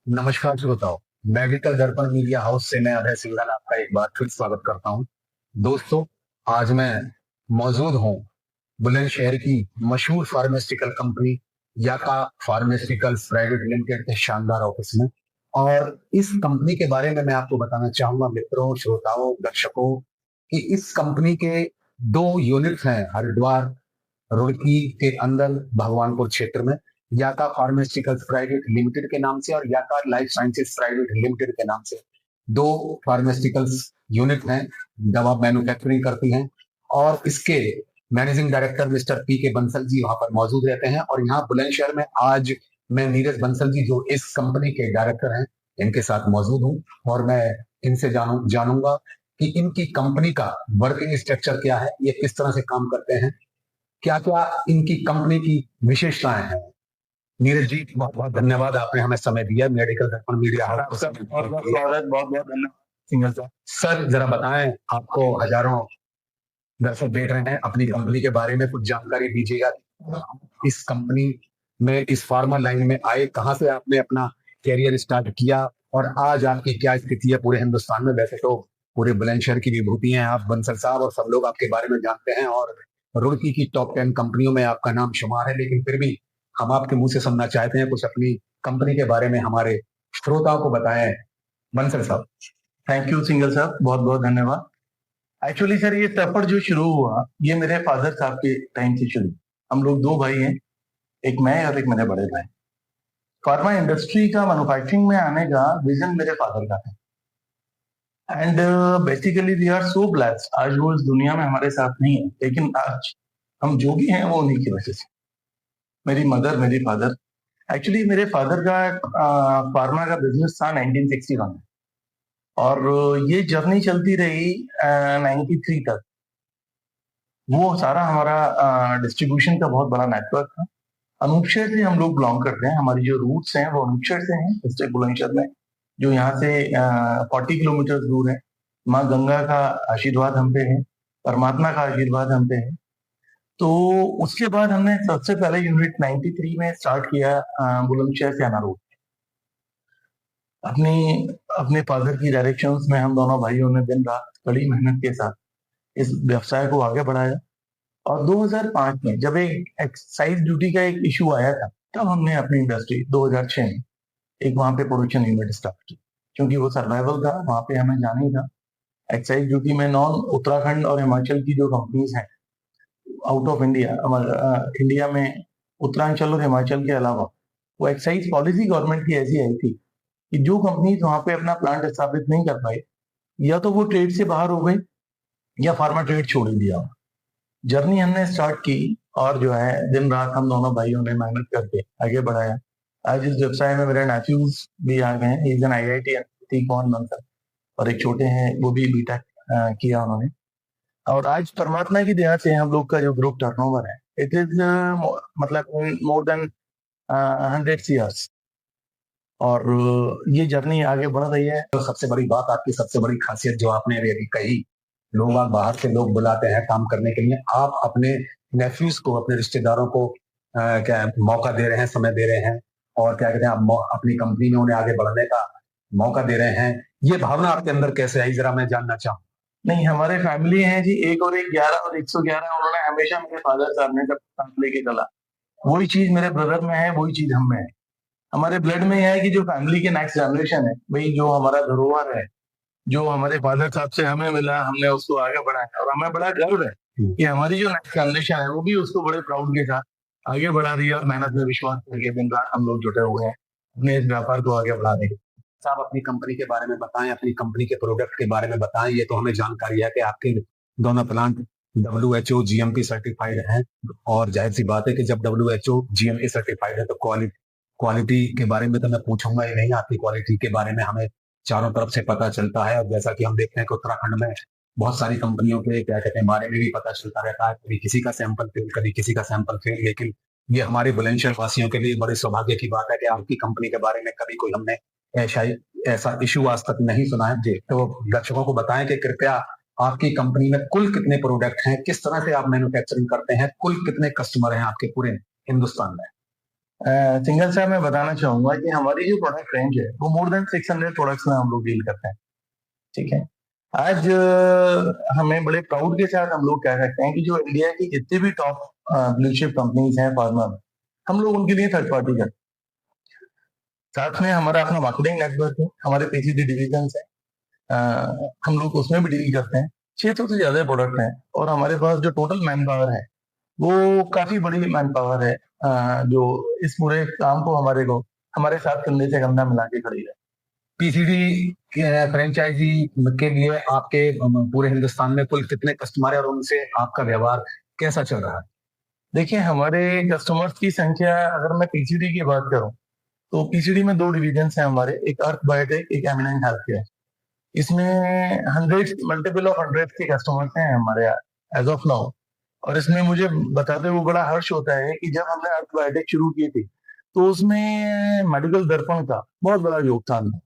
नमस्कार श्रोताओ। मेडिकल दर्पण media house से मैं अभय सिंघल आपका एक बार फिर स्वागत करता हूं। दोस्तों, आज मैं मौजूद हूं बुलंदशहर की मशहूर फार्मास्यूटिकल कंपनी याका फार्मास्यूटिकल्स प्राइवेट लिमिटेड के शानदार ऑफिस में। और इस कंपनी के बारे में मैं आपको बताना चाहूंगा मित्रों, श्रोताओं, दर्शकों, कि इस कंपनी के दो यूनिट हैं हरिद्वार रुड़की के अंदर भगवानपुर क्षेत्र में। याका फार्मास्यूटिकल्स प्राइवेट लिमिटेड के नाम से और याका लाइफ साइंसेज प्राइवेट लिमिटेड के नाम से दो फार्मास्यूटिकल्स यूनिट हैं, दवा मैन्युफैक्चरिंग करती हैं। और इसके मैनेजिंग डायरेक्टर मिस्टर पी के बंसल जी वहां पर मौजूद रहते हैं। और यहाँ बुलंदशहर में आज मैं नीरज बंसल जी, जो इस कंपनी के डायरेक्टर हैं, इनके साथ मौजूद हूँ। और मैं इनसे जानूंगा कि इनकी कंपनी का वर्किंग स्ट्रक्चर क्या है, ये किस तरह से काम करते हैं, क्या क्या इनकी कंपनी की विशेषताएं हैं। नीरज जी, बहुत बहुत धन्यवाद, आपने हमें समय दिया मेडिकल दर्पण मीडिया हाउस। बहुत बहुत स्वागत, बहुत बहुत धन्यवाद सिंगल साहब। सर, जरा बताएं, आपको हजारों दर्शक देख रहे हैं, अपनी कंपनी के बारे में कुछ जानकारी दीजिएगा। इस कंपनी में, इस फार्मा लाइन में आए, कहां से आपने अपना कैरियर स्टार्ट किया और आज आपकी क्या स्थिति है पूरे हिंदुस्तान में। वैसे तो पूरे बुलंदशहर की विभूति हैं आप बंसल साहब, और सब लोग आपके बारे में जानते हैं, और रुड़की की टॉप 10 कंपनियों में आपका नाम शुमार है। लेकिन फिर भी हम आपके मुंह से सुनना चाहते हैं, कुछ अपनी कंपनी के बारे में हमारे श्रोताओं को बताएं, बंसल साहब। थैंक यू सिंगल साहब, बहुत बहुत धन्यवाद। एक्चुअली सर, ये सफर जो शुरू हुआ ये मेरे फादर साहब के टाइम से शुरू। हम लोग दो भाई हैं, एक मैं और एक मेरे बड़े भाई। फार्मा इंडस्ट्री का मैन्युफैक्चरिंग में आने का विजन मेरे फादर का था। And basically we are so blessed, आज वो इस दुनिया में हमारे साथ नहीं है, लेकिन आज हम जो भी हैं वो उन्हीं की वजह से। मेरी मदर, मेरी फादर। एक्चुअली मेरे फादर का फार्मा का बिजनेस था 1961 में, और ये जर्नी चलती रही 93 तक। वो सारा हमारा डिस्ट्रीब्यूशन का बहुत बड़ा नेटवर्क था। अनूपशहर से हम लोग बिलोंग करते हैं, हमारी जो रूट्स हैं वो अनूपशहर से हैं, डिस्ट्रिक्ट बुलंदशहर में, जो यहाँ से 40 किलोमीटर दूर है। माँ गंगा का आशीर्वाद हम पे है, परमात्मा का आशीर्वाद हम पे है। तो उसके बाद हमने सबसे पहले यूनिट 93 में स्टार्ट किया बुलंदशहर से अनारोड। अपनी अपने फादर की डायरेक्शंस में हम दोनों भाइयों ने दिन रात कड़ी मेहनत के साथ इस व्यवसाय को आगे बढ़ाया। और 2005 में जब एक एक्साइज ड्यूटी का एक इशू आया था, तब हमने अपनी इंडस्ट्री 2006 में एक वहां पे प्रोडक्शन यूनिट स्टार्ट की, क्योंकि वो सर्वाइवल था, वहां पे हमें जाना ही था। एक्साइज ड्यूटी में नॉन उत्तराखंड और हिमाचल की जो कंपनीज हैं आउट ऑफ इंडिया, इंडिया में उत्तरांचल और हिमाचल के अलावा, वो एक्साइज पॉलिसी गवर्नमेंट की ऐसी आई थी कि जो कंपनीज वहां पे अपना प्लांट स्थापित नहीं कर पाए, या तो वो ट्रेड से बाहर हो गए या फार्मा ट्रेड छोड़ ही दिया। जर्नी हमने स्टार्ट की और जो है दिन रात हम दोनों भाइयों ने मेहनत करके आगे बढ़ाया। आज इस व्यवसाय में मेरे नेफ्यूज भी आ गए हैं। इज एन IIT कौन बनता, और एक छोटे हैं वो भी बीटेक किया उन्होंने। और आज परमात्मा की दया से हम लोग का जो ग्रुप टर्नओवर है, इट इज मतलब मोर देन 100 CRs। और ये जर्नी आगे बढ़ रही है। तो सबसे बड़ी बात, आपकी सबसे बड़ी खासियत जो आपने अभी कही, लोग आप बाहर से लोग बुलाते हैं काम करने के लिए, आप अपने नेफ्यूज को, अपने रिश्तेदारों को क्या मौका दे रहे हैं, समय दे रहे हैं, और क्या कहते हैं, आप अपनी कंपनी में उन्हें आगे बढ़ने का मौका दे रहे हैं। ये भावना आपके अंदर कैसे आई, जरा मैं जानना चाहूँ। नहीं, हमारे फैमिली है जी, एक और एक 11 और 111। उन्होंने हमेशा मेरे फादर साहब ने जब साथ लेके चला, वही चीज मेरे ब्रदर में है, वही चीज हम में है। हमारे ब्लड में यह है कि जो फैमिली के नेक्स्ट जनरेशन है भाई, जो हमारा धरोहर है, जो हमारे फादर साहब से हमें मिला, हमने उसको आगे बढ़ाया। और हमें बड़ा गर्व है कि हमारी जो नेक्स्ट जनरेशन है वो भी उसको बड़े प्राउड के साथ आगे बढ़ा रही है, और मेहनत में विश्वास करके दिन रात हम लोग जुटे हुए हैं अपने इस व्यापार को आगे बढ़ाने के। साहब, अपनी कंपनी के बारे में बताएं, अपनी कंपनी के प्रोडक्ट के बारे में बताएं। ये तो हमें जानकारी है कि आपके दोनों प्लांट WHO GMP सर्टिफाइड हैं, और जाहिर सी बात है कि जब WHO GMP सर्टिफाइड है तो क्वालिटी के बारे में तो मैं पूछूंगा ही नहीं। आपकी क्वालिटी के बारे में हमें चारों तरफ से पता चलता है, और जैसा कि हम देखते हैं कि उत्तराखंड में बहुत सारी कंपनियों के क्या कहते हैं बारे में भी पता चलता रहता है, कभी किसी का सैंपल फेल, कभी किसी का सैंपल फेल। लेकिन ये हमारे बुलंदशहर वासियों के लिए बड़े सौभाग्य की बात है कि आपकी कंपनी के बारे में कभी कोई हमने ऐसा ऐसा इशू आज तक नहीं सुना है जी। तो दर्शकों को बताएं कि कृपया आपकी कंपनी में कुल कितने प्रोडक्ट हैं, किस तरह से आप मैन्युफैक्चरिंग करते हैं, कुल कितने कस्टमर हैं आपके पूरे हिंदुस्तान में। सिंगल साहब मैं बताना चाहूंगा कि हमारी जो प्रोडक्ट रेंज है वो मोर देन 600 प्रोडक्ट्स में हम लोग डील करते हैं। ठीक है। आज हमें बड़े प्राउड के साथ हम लोग कह सकते हैं कि जो इंडिया की जितनी भी टॉप ब्लू चिप कंपनीज हैं फार्मा में, हम लोग उनके लिए थर्ड पार्टी करते हैं। साथ में हमारा अपना मार्केटिंग नेटवर्क है, हमारे पीसीडी डिविजन है, हम लोग उसमें भी डील करते हैं। 600 से ज्यादा प्रोडक्ट हैं और हमारे पास जो टोटल मैन पावर है वो काफी बड़ी मैन पावर है, जो इस पूरे काम को हमारे साथ कंधे से कंधा मिला के खड़ी है। पीसीडी फ्रेंचाइजी के लिए आपके पूरे हिंदुस्तान में कुल कितने कस्टमर है और उनसे आपका व्यवहार कैसा चल रहा है? देखिए, हमारे कस्टमर्स की संख्या अगर मैं पीसीडी की बात करूं तो पीसीडी में 2 डिविजन हैं हमारे, एक अर्थ बायोटेक, एक एमिनेंट हेल्थ केयर। इसमें हंड्रेड मल्टीपल ऑफ हंड्रेड के कस्टमर्स हैं हमारे एज ऑफ नाउ। और इसमें मुझे बताते हुए बड़ा हर्ष होता है कि जब हमने अर्थ बायोटेक शुरू की थी तो उसमें मेडिकल दर्पण का बहुत बड़ा योगदान है,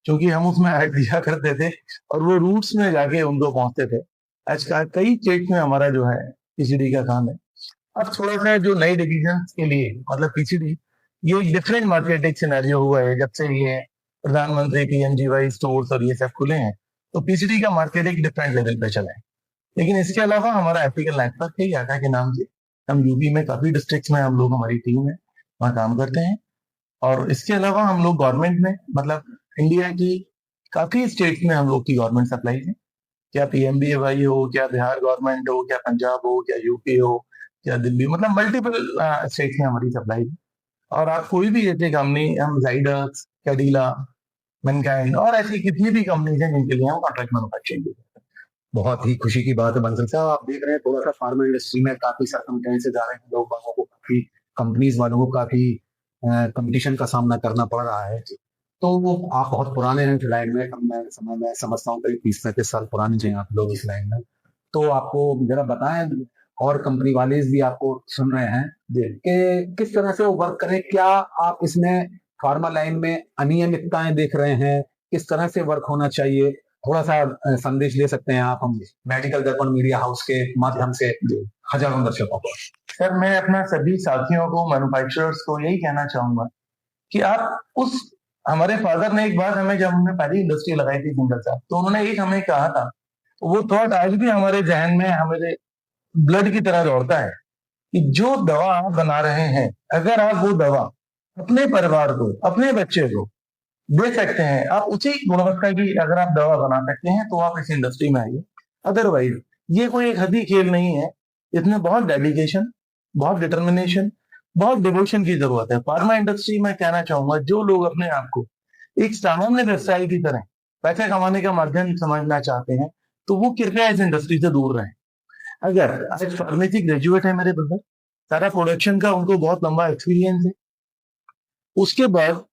क्योंकि हम उसमें ऐड दिया करते थे और वो रूट्स में जाके उनको पहुंचते थे। आज कई स्टेट में हमारा जो है पीसीडी का काम है। अब थोड़ा सा जो नए डिविजन के लिए मतलब पीसीडी, ये डिफरेंट मार्केटिंग सिनेरियो हुआ है जब से ये प्रधानमंत्री पीएमजीवाई स्टोर्स और ये सब खुले हैं, तो पीसीडी का मार्केट एक डिफरेंट लेवल पे चला है। लेकिन इसके अलावा हमारा एथिकल नेटवर्क है याका के नाम से। हम यूपी में काफी डिस्ट्रिक्ट्स में हम लोग, हमारी टीम है, वहाँ काम करते हैं। और इसके अलावा हम लोग गवर्नमेंट में, मतलब इंडिया की काफी स्टेट्स में हम लोग की गवर्नमेंट सप्लाई है। क्या पीएमबीवाई हो, क्या बिहार गवर्नमेंट हो, क्या पंजाब हो, क्या यूपी हो, क्या दिल्ली, मतलब मल्टीपल स्टेट्स में हमारी सप्लाई है। और आप कोई भी ऐसे कंपनी, हम जाइडस, कैडिला, मैनकाइंड और ऐसी कितनी भी कंपनीज हैं जिनके लिए हम कॉन्ट्रैक्ट मैन्युफैक्चरिंग करते हैं। बहुत ही खुशी की बात है बंसल साहब, आप देख रहे हैं थोड़ा सा फार्मा इंडस्ट्री में काफी सरकमस्टेंसेस आ रहे हैं, लोग बागों को काफी, कंपनीज वालों को काफी कंपटीशन का सामना करना पड़ रहा है। तो वो आप बहुत पुराने हैं इस लाइन में, मैं समझता हूँ करीब 30-35 साल पुराने हैं आप लोग इस लाइन में। तो आपको जरा बताएं, और कंपनी वाले भी आपको सुन रहे हैं कि किस तरह से वो वर्क करें, क्या आप इसमें फार्मा लाइन में अनियमितताएं देख रहे हैं, किस तरह से वर्क होना चाहिए, थोड़ा सा संदेश दे सकते हैं आप हम मेडिकल दर्पण मीडिया हाउस के माध्यम से हजारों दर्शकों को? सर, मैं अपना सभी साथियों को, मैन्युफैक्चरर्स को यही कहना चाहूंगा कि आप उस, हमारे फादर ने एक बात हमें, जब हमने पहली इंडस्ट्री लगाई थी सिंगल साहब, तो उन्होंने एक हमें कहा था, वो थॉट आज भी हमारे जहन में, हमारे ब्लड की तरह दौड़ता है कि जो दवा आप बना रहे हैं, अगर आप वो दवा अपने परिवार को, अपने बच्चे को दे सकते हैं, आप उसी गुणवत्ता की अगर आप दवा बना सकते हैं, तो आप इस इंडस्ट्री में आइए। अदरवाइज ये कोई एक हदी खेल नहीं है, इसमें बहुत डेडिकेशन, बहुत डिटर्मिनेशन, बहुत डिवोशन की जरूरत है। फार्मा इंडस्ट्री में कहना चाहूंगा, जो लोग अपने आप को एक सामान्य व्यवसाय की तरह पैसे कमाने का माध्यम समझना चाहते हैं, तो वो कृपया इस इंडस्ट्री से दूर रहें। अगर आज फार्मेसी ग्रेजुएट है मेरे ब्रदर, सारा प्रोडक्शन का उनको बहुत लंबा एक्सपीरियंस है, उसके बाद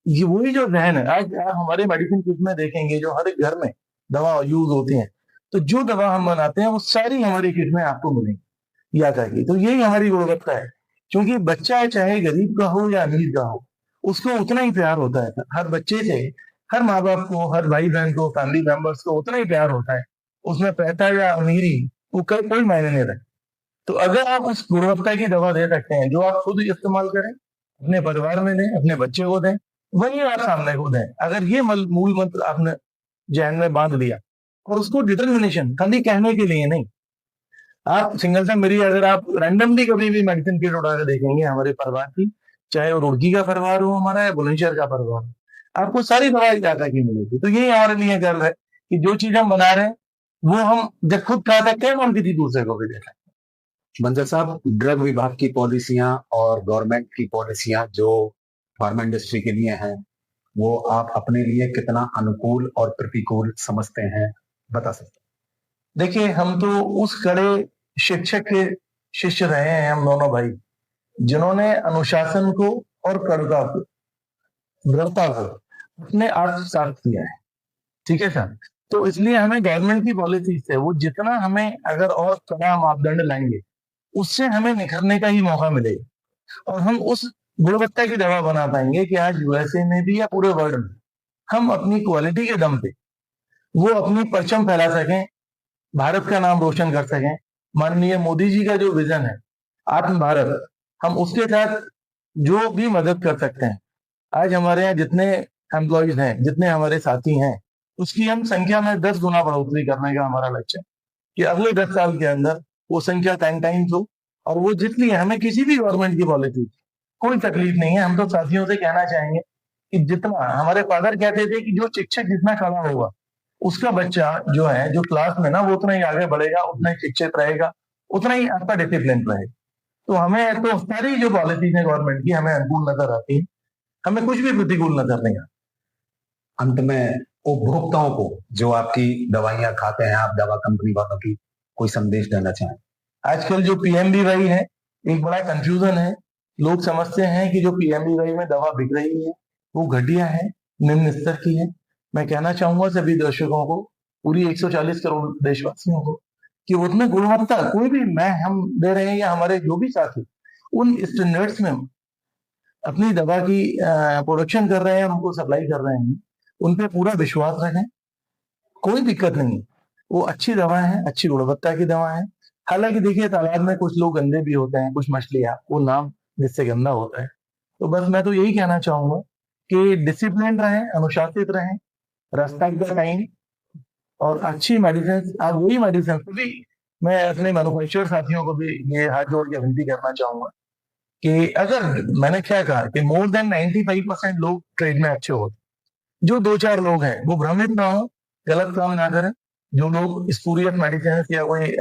ये वही जो जहन है, आज आप हमारे मेडिसिन किट में देखेंगे जो हर एक घर में दवा यूज होती है, तो जो दवा हम बनाते हैं वो सारी हमारी किट में आपको मिलेगी या कहेगी। तो यही हमारी गुणवत्ता है, क्योंकि बच्चा चाहे गरीब का हो या अमीर का हो, उसको उतना ही प्यार होता है। हर बच्चे से, हर माँ बाप को, हर भाई बहन को, फैमिली मेंबर्स को उतना ही प्यार होता है। उसमें पैसा या अमीरी वो कोई मायने नहीं रखता। तो अगर आप उस गुणवत्ता की दवा दे सकते हैं जो आप खुद इस्तेमाल करें, अपने परिवार में दें, अपने बच्चे को दें, वही आप सामने को दें, अगर ये मूल मंत्र आपने जहन में बांध लिया, और उसको डिटर्मिनेशन, खाली कहने के लिए नहीं, आप सिंगल से मेरी, अगर आप रैंडमली कभी भी मेडिसिन किट उठा के देखेंगे हमारे परिवार की, चाहे वो रुड़की का परिवार हो हमारा या बुलंदशहर का परिवार हो, आपको सारी दवाई ज्यादा की मिलेगी। तो यही हमारे लिए गर्व है कि जो चीज हम बना रहे हैं वो हम जब खुद खा सकते हैं, हम किसी दूसरे को भी दे सकते हैं। बंसल साहब, ड्रग विभाग की पॉलिसियां और गवर्नमेंट की पॉलिसियां जो फार्मा इंडस्ट्री के लिए हैं, वो आप अपने लिए कितना अनुकूल और प्रतिकूल समझते हैं, बता सकते हैं? देखिए, हम तो उस कड़े शिक्षक के शिष्य रहे हैं, हम दोनों भाई, जिन्होंने अनुशासन को और कड़ता को, दृढ़ता को अपने आत्मसात किया है। ठीक है सर। तो इसलिए हमें गवर्नमेंट की पॉलिसी से वो जितना हमें अगर और कड़ा मापदंड लाएंगे, उससे हमें निखरने का ही मौका मिलेगा, और हम उस गुणवत्ता की दवा बना पाएंगे कि आज यूएसए में भी या पूरे वर्ल्ड में हम अपनी क्वालिटी के दम पे वो अपनी परचम फैला सकें, भारत का नाम रोशन कर सकें। माननीय मोदी जी का जो विजन है आत्म भारत, हम उसके साथ जो भी मदद कर सकते हैं। आज हमारे यहाँ जितने एम्प्लॉयज हैं, जितने हमारे साथी हैं, उसकी हम संख्या में 10 गुना बढ़ोतरी करने का हमारा लक्ष्य है कि अगले 10 साल के अंदर वो संख्या 10 टाइम्स हो। और वो जितनी है, हमें किसी भी गवर्नमेंट की पॉलिसी कोई तकलीफ नहीं है। हम तो साथियों से कहना चाहेंगे कि जितना हमारे फादर कहते थे कि जो शिक्षक जितना खड़ा होगा, उसका बच्चा जो है, जो क्लास में ना, वो उतना ही आगे बढ़ेगा, उतना ही शिक्षित रहेगा, उतना ही आपका डिसिप्लिन रहेगा। तो हमें तो सारी जो पॉलिसीज है गवर्नमेंट की हमें अनुकूल नजर आती है, हमें कुछ भी प्रतिकूल नजर नहीं आता। अंत में उपभोक्ताओं को जो आपकी दवाइयां खाते हैं, आप दवा कंपनी वालों की, कोई संदेश देना चाहें? आजकल जो पीएमबीवाई है, एक बड़ा कंफ्यूजन है। लोग समझते हैं कि जो पीएमबीवाई में दवा बिक रही है वो घटिया है, निम्न स्तर की है। मैं कहना चाहूंगा सभी दर्शकों को, पूरी 140 करोड़ देशवासियों को, कि उतने गुणवत्ता कोई भी हम दे रहे हैं या हमारे जो भी साथी उन स्टैंडर्ड्स में अपनी दवा की प्रोडक्शन कर रहे हैं, उनको सप्लाई कर रहे हैं, उन पे पूरा विश्वास रखें। कोई दिक्कत नहीं है, वो अच्छी दवा है, अच्छी गुणवत्ता की दवा है। हालांकि देखिए, तालाब में कुछ लोग गंदे भी होते हैं, कुछ मछलियां, वो नाम जिससे गंदा होता है। तो बस मैं तो यही कहना चाहूंगा कि डिसिप्लिन रहें, अनुशासित रहें, रेस्पेक्ट द टाइम, और अच्छी मेडिसिन, आप वही मेडिसिन भी, मैं अपने मैन्युफैक्चरर साथियों को भी ये हाथ जोड़ के विनती करना चाहूंगा कि अगर मैंने क्या कहा कि मोर देन 95% लोग ट्रेड में अच्छे होते, जो 2-4 लोग हैं वो भ्रमित ना हो, गलत काम ना करें। जो लोग स्पूरियस मेडिसिन या कोई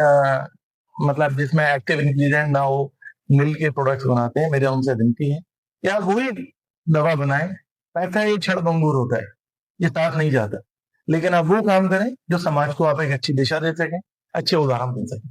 मतलब जिसमें एक्टिव इंग्रेडिएंट ना हो, मिल के प्रोडक्ट्स बनाते हैं, मेरे उनसे विनती है कि आप वही दवा बनाएं। पैसा ये क्षण भंगुर होता है, ये साथ नहीं जाता, लेकिन आप वो काम करें जो समाज को आप एक अच्छी दिशा दे सकें, अच्छे उदाहरण दे सकें।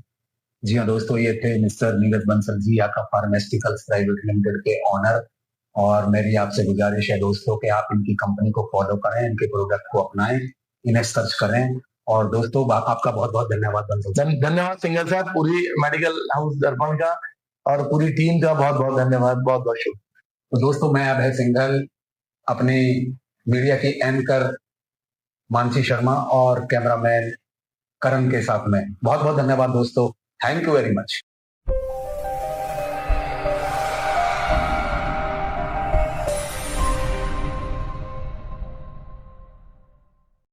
जी हाँ दोस्तों, ये थे मिस्टर नीरज बंसल जी, आपका फार्मास्यूटिकल्स प्राइवेट लिमिटेड के ऑनर। और मेरी आपसे गुजारिश है दोस्तों कि आप इनकी कंपनी को फॉलो करें, इनके प्रोडक्ट को अपनाएं, इन्हें सर्च करें। और दोस्तों, आपका बहुत बहुत धन्यवाद बंसल साहब। धन्यवाद सिंगल साहब, पूरी मेडिकल हाउस दर्पण का और पूरी टीम का बहुत बहुत धन्यवाद, बहुत बहुत शुक्रिया। तो दोस्तों, मैं अभय सिंघल, अपनी मीडिया की एंकर मानसी शर्मा और कैमरामैन करण के साथ में बहुत बहुत धन्यवाद दोस्तों। Thank you very much.